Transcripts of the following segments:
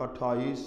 28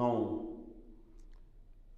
9۔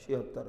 76۔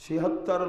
76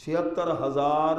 76,000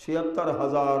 76,000